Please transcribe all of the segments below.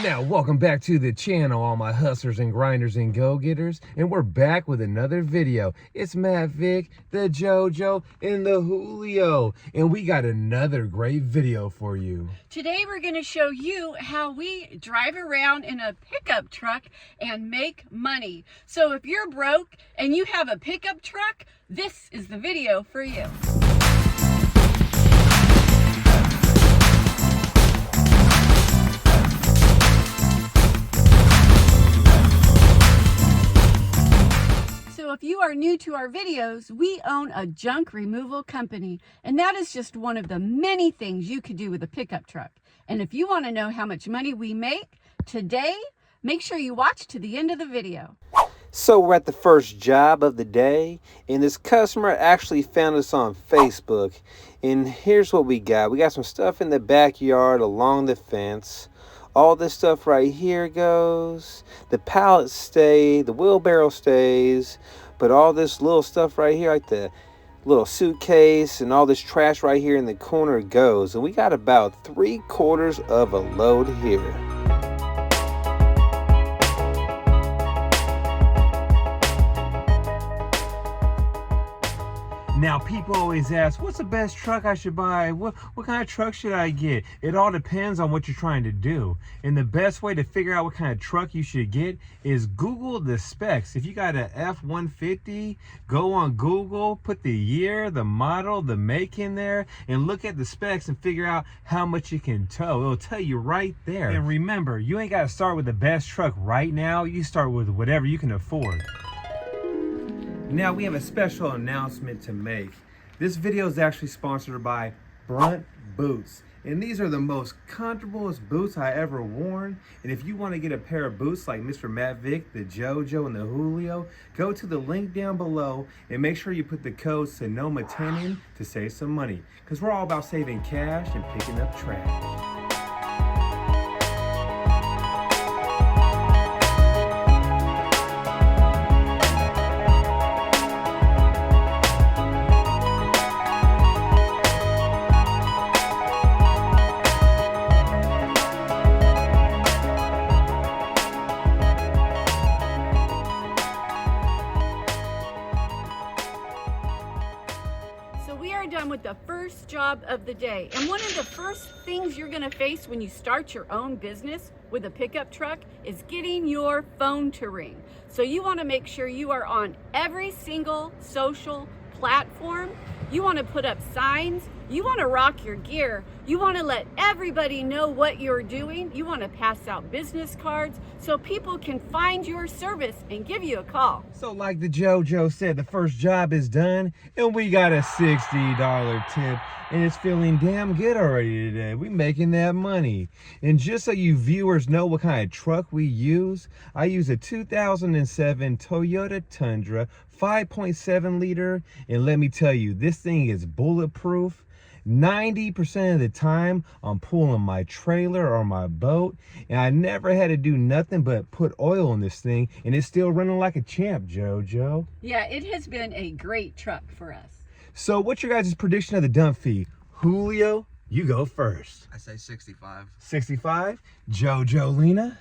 Now, welcome back to the channel, all my hustlers and grinders and go-getters. And we're back with another video. It's Matt Vic, the JoJo, and the Julio. And we got another great video for you. Today we're going to show you how we drive around in a pickup truck and make money. So if you're broke and you have a pickup truck, this is the video for you. So if you are new to our videos, we own a junk removal company, and that is just one of the many things you could do with a pickup truck. And if you want to know how much money we make today, make sure you watch to the end of the video. So we're at the first job of the day, and this customer actually found us on Facebook. And here's what we got. We got some stuff in the backyard along the fence. All this stuff right here goes. The pallets stay, the wheelbarrow stays, but all this little stuff right here, like the little suitcase and all this trash right here in the corner goes. And we got about 3/4 of a load here. Now, people always ask, what's the best truck I should buy? What kind of truck should I get? It all depends on what you're trying to do. And the best way to figure out what kind of truck you should get is Google the specs. If you got an F-150, go on Google, put the year, the model, the make in there, and look at the specs and figure out how much you can tow. It'll tell you right there. And remember, you ain't got to start with the best truck right now. You start with whatever you can afford. Now we have a special announcement to make. This video is actually sponsored by Brunt Boots. And these are the most comfortablest boots I ever worn. And if you want to get a pair of boots like Mr. Matt Vic, the JoJo, and the Julio, go to the link down below and make sure you put the code SONOMA10 in to save some money. Because we're all about saving cash and picking up trash. We are done with the first job of the day. And one of the first things you're going to face when you start your own business with a pickup truck is getting your phone to ring. So you want to make sure you are on every single social platform. You want to put up signs. You want to rock your gear. You want to let everybody know what you're doing. You want to pass out business cards so people can find your service and give you a call. So like the JoJo said, the first job is done and we got a $60 tip, and it's feeling damn good already today. We making that money. And just so you viewers know what kind of truck we use, I use a 2007 Toyota Tundra 5.7 liter, and let me tell you, this thing is bulletproof. 90% of the time I'm pulling my trailer or my boat, and I never had to do nothing but put oil in this thing, and it's still running like a champ, JoJo. Yeah, it has been a great truck for us. So what's your guys' prediction of the dump fee? Julio, you go first. I say 65. 65. JoJo-Lena?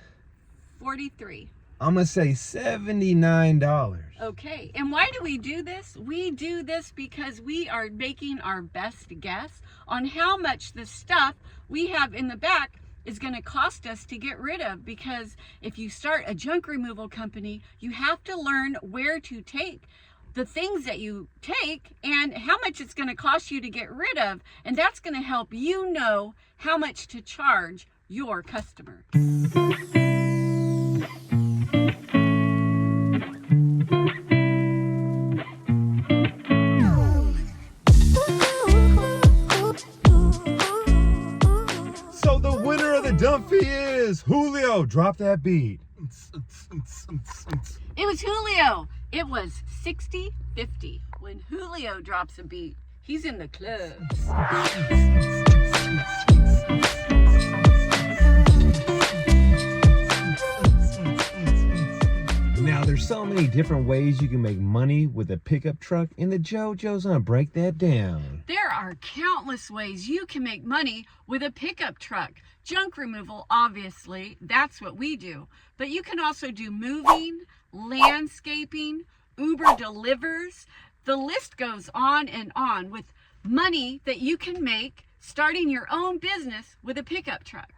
43. I'm gonna say $79. Okay, and why do we do this? We do this because we are making our best guess on how much the stuff we have in the back is going to cost us to get rid of. Because if you start a junk removal company, you have to learn where to take the things that you take and how much it's going to cost you to get rid of. And that's going to help you know how much to charge your customer. Dump fee is Julio. Drop that beat. It was Julio. It was 60-50. When Julio drops a beat, he's in the clubs. Now there's so many many different ways you can make money with a pickup truck, and the JoJo's gonna break that down. There are countless ways you can make money with a pickup truck. Junk removal, obviously, that's what we do. But you can also do moving, landscaping, Uber delivers. The list goes on and on with money that you can make starting your own business with a pickup truck.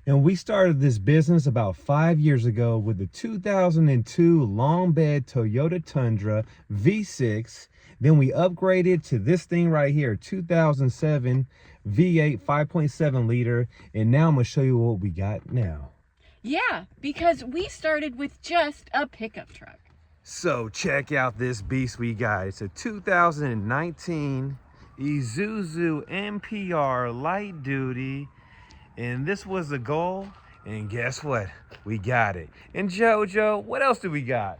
And we started this business about 5 years ago with the 2002 long bed Toyota Tundra V6. Then we upgraded to this thing right here, 2007 V8 5.7 liter. And now I'm gonna show you what we got now. Yeah, because we started with just a pickup truck. So check out this beast we got. It's a 2019 Isuzu NPR light duty. And this was the goal, and guess what? We got it. And JoJo, what else do we got?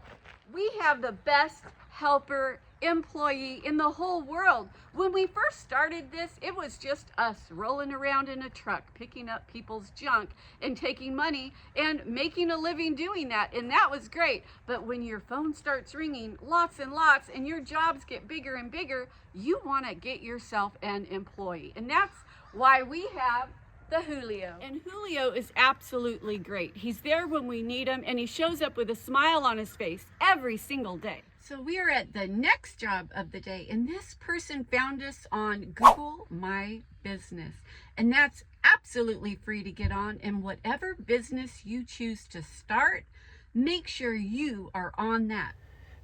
We have the best helper employee in the whole world. When we first started this, it was just us rolling around in a truck, picking up people's junk and taking money and making a living doing that. And that was great. But when your phone starts ringing lots and lots and your jobs get bigger and bigger, you want to get yourself an employee. And that's why we have the Julio. And Julio is absolutely great. He's there when we need him, and he shows up with a smile on his face every single day. So we are at the next job of the day, and this person found us on Google My Business. And that's absolutely free to get on. And whatever business you choose to start, make sure you are on that.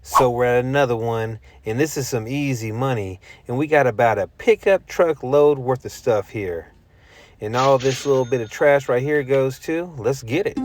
So we're at another one, and this is some easy money. And we got about a pickup truck load worth of stuff here. And all this little bit of trash right here goes to, let's get it.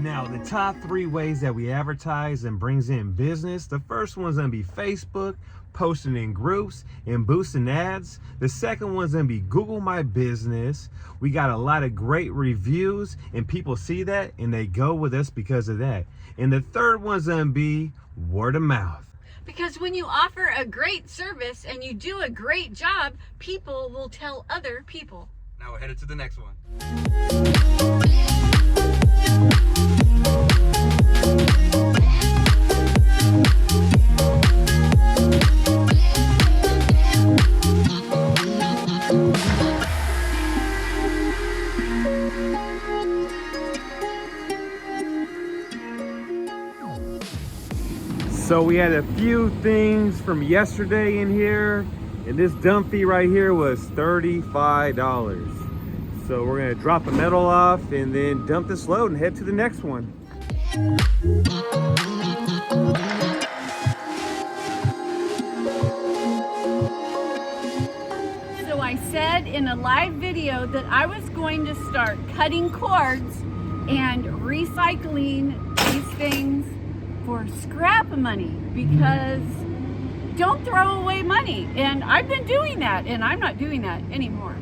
Now, the top 3 ways that we advertise and brings in business. The first one's gonna be Facebook, posting in groups and boosting ads. The second one's gonna be Google My Business. We got a lot of great reviews and people see that and they go with us because of that. And the third one's gonna be word of mouth. Because when you offer a great service and you do a great job, people will tell other people. Now we're headed to the next one. So we had a few things from yesterday in here, and this dump fee right here was $35. So we're gonna drop the metal off and then dump this load and head to the next one. So I said in a live video that I was going to start cutting cords and recycling these things for scrap money, because don't throw away money. And I've been doing that, and I'm not doing that anymore.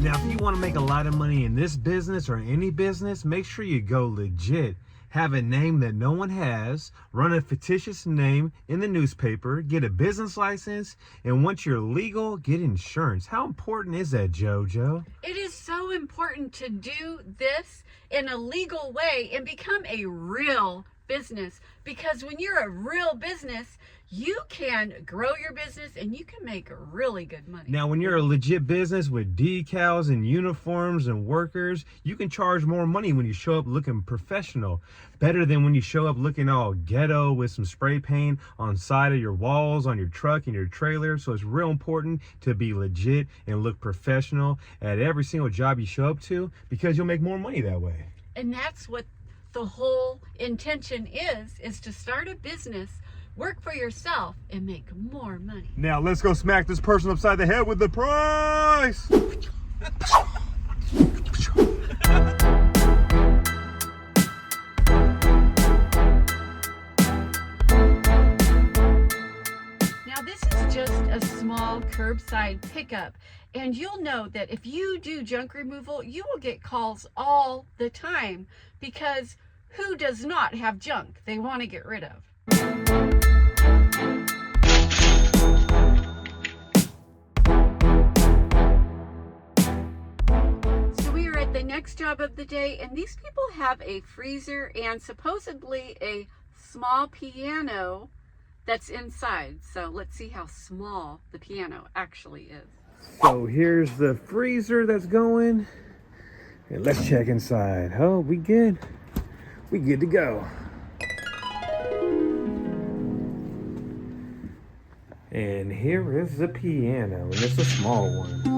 Now, if you want to make a lot of money in this business or any business, make sure you go legit. Have a name that no one has, run a fictitious name in the newspaper, get a business license, and once you're legal, get insurance. How important is that, JoJo? It is so important to do this in a legal way and become a real business, because when you're a real business, you can grow your business and you can make really good money. Now, when you're a legit business with decals and uniforms and workers, you can charge more money when you show up looking professional. Better than when you show up looking all ghetto with some spray paint on side of your walls, on your truck and your trailer. So it's real important to be legit and look professional at every single job you show up to, because you'll make more money that way. And that's what the whole intention is to start a business, work for yourself, and make more money. Now let's go smack this person upside the head with the price. Now this is just a small curbside pickup, and you'll know that if you do junk removal, you will get calls all the time, because who does not have junk they want to get rid of? So we are at the next job of the day, and these people have a freezer and supposedly a small piano that's inside. So let's see how small the piano actually is. So here's the freezer that's going. And let's check inside. Oh, we good. We good to go. And here is the piano, and it's a small one.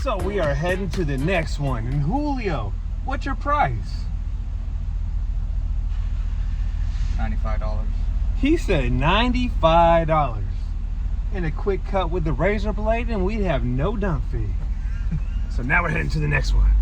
So we are heading to the next one. And Julio, what's your price? $95. He said $95. And a quick cut with the razor blade, and we'd have no dump fee. So now we're heading to the next one.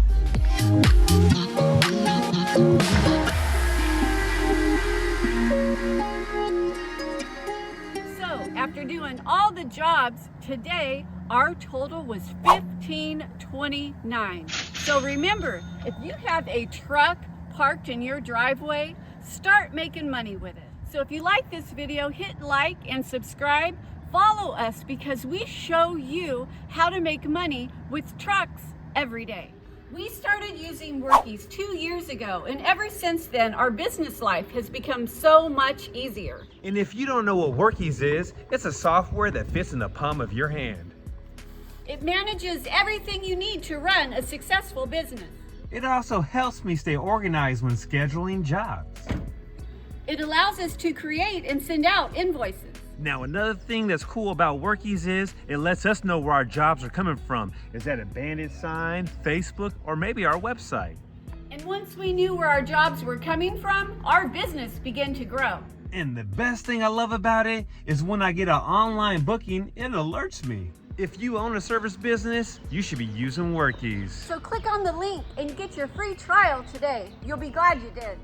So after doing all the jobs today, our total was $15.29. So remember, if you have a truck parked in your driveway, start making money with it. So if you like this video, hit like and subscribe. Follow us, because we show you how to make money with trucks every day. We started using Workies 2 years ago, and ever since then, our business life has become so much easier. And if you don't know what Workies is, it's a software that fits in the palm of your hand. It manages everything you need to run a successful business. It also helps me stay organized when scheduling jobs. It allows us to create and send out invoices. Now, another thing that's cool about Workies is it lets us know where our jobs are coming from. Is that a bandit sign, Facebook, or maybe our website? And once we knew where our jobs were coming from, our business began to grow. And the best thing I love about it is when I get an online booking, it alerts me. If you own a service business, you should be using Workies. So click on the link and get your free trial today. You'll be glad you did.